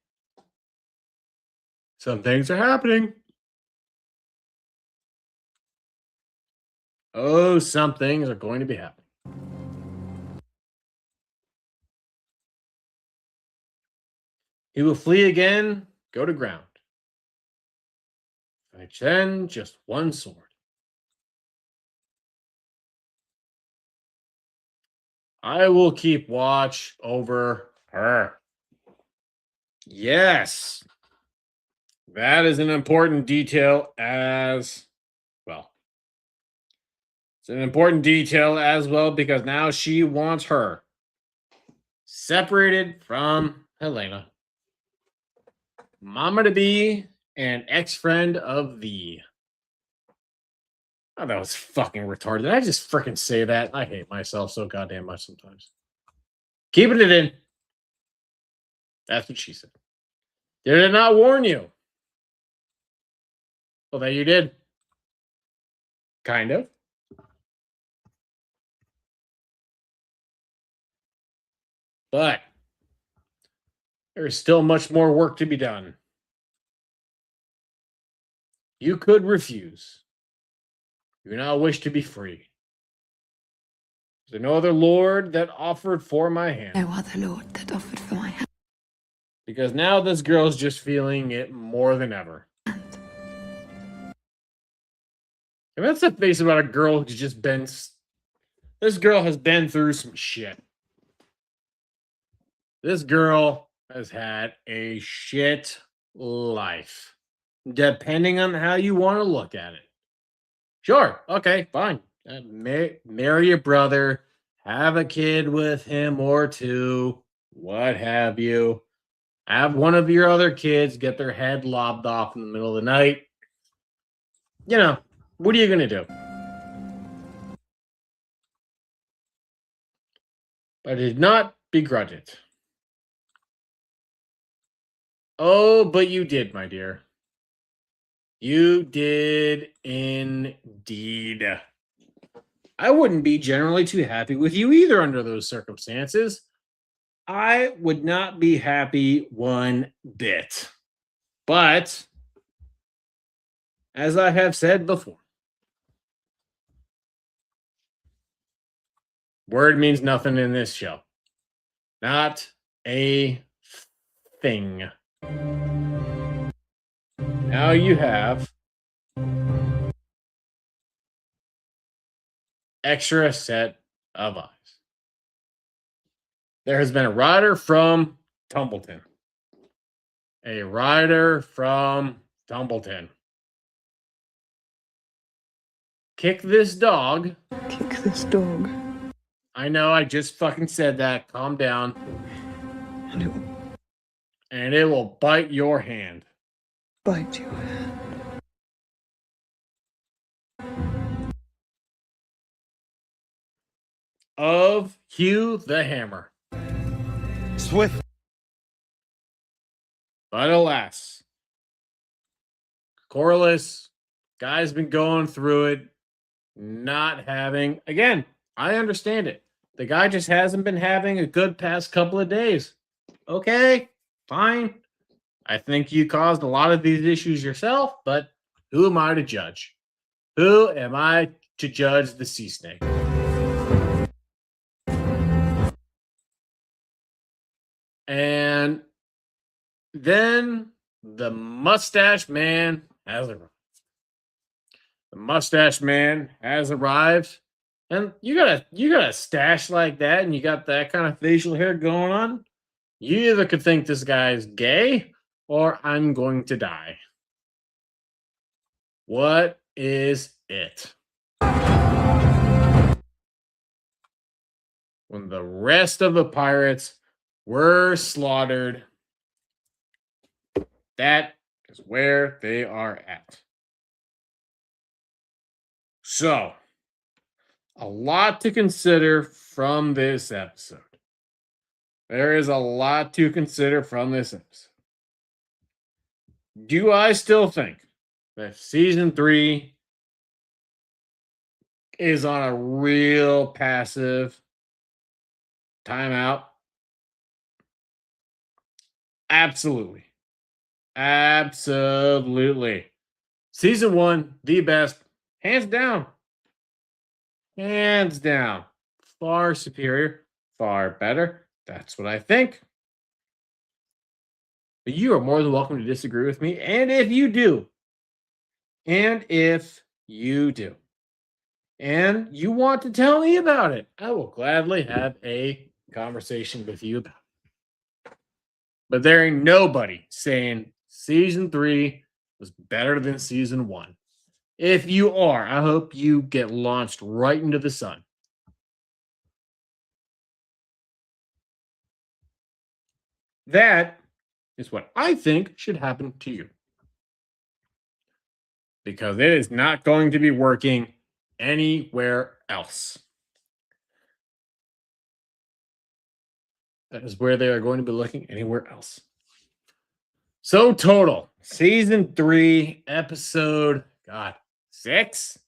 some things are happening. Oh, some things are going to be happening. He will flee again, go to ground. And then just one sword. I will keep watch over her. Yes. That is an important detail as well. It's an important detail as well because now she wants her separated from Helena. Mama to be and ex-friend of thee. Oh, that was fucking retarded. Did I just freaking say that? I hate myself so goddamn much sometimes. Keeping it in. That's what she said. Did I not warn you? Well, that you did. Kind of. But there's still much more work to be done. You could refuse. You do not wish to be free. Is there no other lord that offered for my hand? No other lord that offered for my hand. Because now this girl's just feeling it more than ever. And that's the face about a girl who's just been... This girl has been through some shit. This girl has had a shit life. Depending on how you want to look at it. Sure, okay, fine. Marry your brother, have a kid with him or two, what have you. Have one of your other kids get their head lobbed off in the middle of the night. What are you going to do? But I did not begrudge it. Oh, but you did, my dear. You did indeed. I wouldn't be generally too happy with you either under those circumstances. I would not be happy one bit. But, as I have said before, word means nothing in this show. Not a thing. Now you have extra set of eyes. There has been a rider from Tumbleton. A rider from Tumbleton. Kick this dog. Kick this dog. I know, I just fucking said that. Calm down. And it will bite your hand. Bite your hand. Of Hugh the Hammer. Swift. But alas, Corlys, guy's been going through it, not having, again, I understand it. The guy just hasn't been having a good past couple of days. Okay, fine. I think you caused a lot of these issues yourself, but who am I to judge? Who am I to judge the sea snake? And then the mustache man has arrived. The mustache man has arrived. And you got a stash like that, and you got that kind of facial hair going on. You either could think this guy's gay, or I'm going to die. What is it? When the rest of the pirates were slaughtered, that is where they are at. So, a lot to consider from this episode. There is a lot to consider from this episode. Do I still think that season 3 is on a real passive timeout? Absolutely. Absolutely. Season 1, the best. Hands down. Hands down. Far superior. Far better. That's what I think. But you are more than welcome to disagree with me. And if you do, and you want to tell me about it, I will gladly have a conversation with you about it. But there ain't nobody saying season 3 was better than season 1. If you are, I hope you get launched right into the sun. That is what I think should happen to you. Because it is not going to be working anywhere else. That is where they are going to be looking, anywhere else. So total, season 3, episode, 6?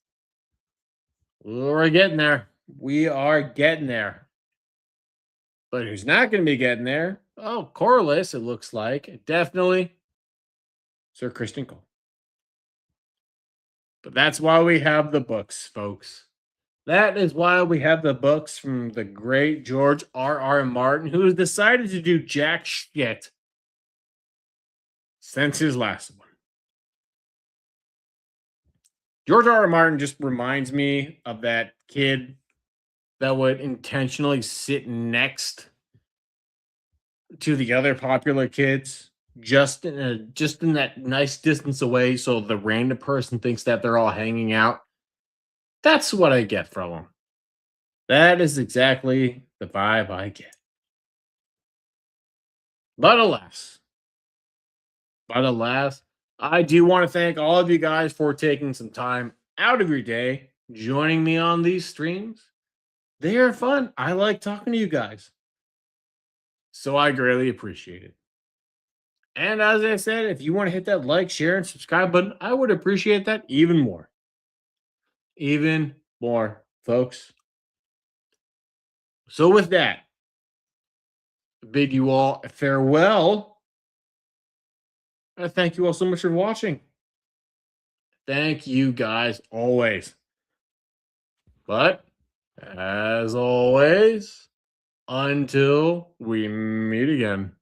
We're getting there. We are getting there. But who's not going to be getting there? Oh, Corliss, it looks like. Definitely Sir Criston Cole. But that's why we have the books, folks. That is why we have the books from the great George R.R. Martin, who has decided to do jack shit since his last one. George R.R. Martin just reminds me of that kid that would intentionally sit next to the other popular kids, just in that nice distance away, so the random person thinks that they're all hanging out. That's what I get from him. That is exactly the vibe I get. But alas, I do want to thank all of you guys for taking some time out of your day, joining me on these streams. They are fun. I like talking to you guys. So I greatly appreciate it. And as I said, if you want to hit that like, share, and subscribe button, I would appreciate that even more. Even more, folks. So with that, I bid you all farewell. And thank you all so much for watching. Thank you guys always. But as always, until we meet again.